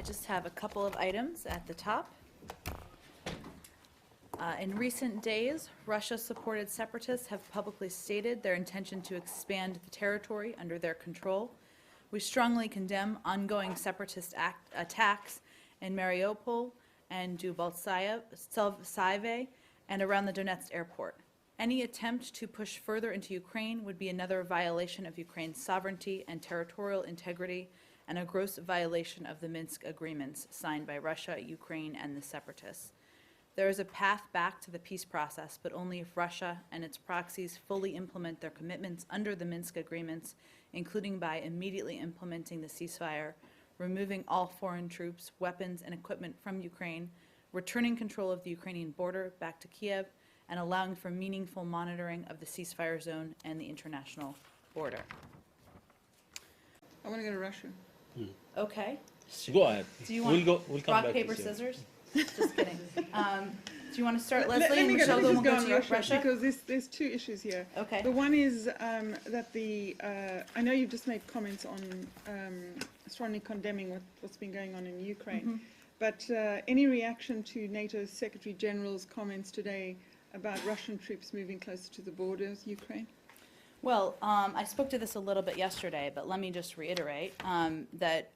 just have a couple of items at the top. In recent days, Russia-supported separatists have publicly stated their intention to expand the territory under their control. We strongly condemn ongoing separatist attacks in Mariupol and Debaltseve and around the Donetsk airport. Any attempt to push further into Ukraine would be another violation of Ukraine's sovereignty and territorial integrity and a gross violation of the Minsk agreements signed by Russia, Ukraine, and the separatists. There is a path back to the peace process, but only if Russia and its proxies fully implement their commitments under the Minsk agreements, including by immediately implementing the ceasefire, removing all foreign troops, weapons, and equipment from Ukraine, returning control of the Ukrainian border back to Kiev, and allowing for meaningful monitoring of the ceasefire zone and the international border. I want to go to Russia. Okay. Go ahead. Do you want we'll come rock, back paper, to you. scissors? Just kidding. Do you want to start, Let Leslie, and me Michelle will just go on to Russia? because there's two issues here. Okay. The one is that I know you've just made comments on strongly condemning what's been going on in Ukraine, but any reaction to NATO's Secretary General's comments today about Russian troops moving closer to the border of Ukraine? Well, I spoke to this a little bit yesterday, but let me just reiterate that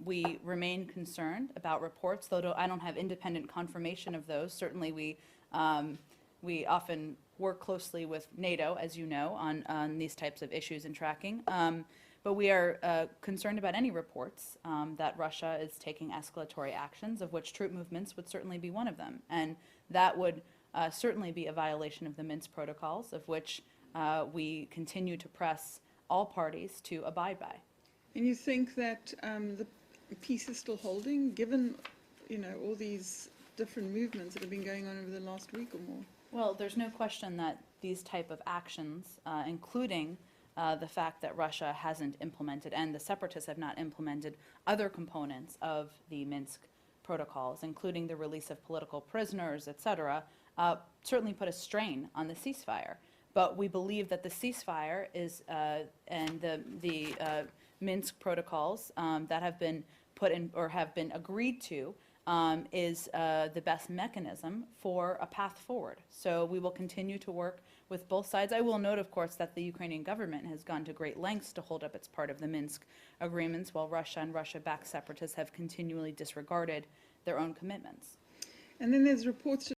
we remain concerned about reports, though I don't have independent confirmation of those. Certainly we often work closely with NATO, as you know, on these types of issues and tracking. But we are concerned about any reports that Russia is taking escalatory actions, of which troop movements would certainly be one of them. And that would certainly be a violation of the Minsk protocols, of which we continue to press all parties to abide by. And you think that the peace is still holding, given all these different movements that have been going on over the last week or more? Well, there's no question that these type of actions, including the fact that Russia hasn't implemented and the separatists have not implemented other components of the Minsk protocols, including the release of political prisoners, etc., certainly put a strain on the ceasefire. But we believe that the ceasefire is and the Minsk protocols that have been put in or have been agreed to is the best mechanism for a path forward. So we will continue to work with both sides. I will note, of course, that the Ukrainian government has gone to great lengths to hold up its part of the Minsk agreements, while Russia and Russia-backed separatists have continually disregarded their own commitments. And then there's reports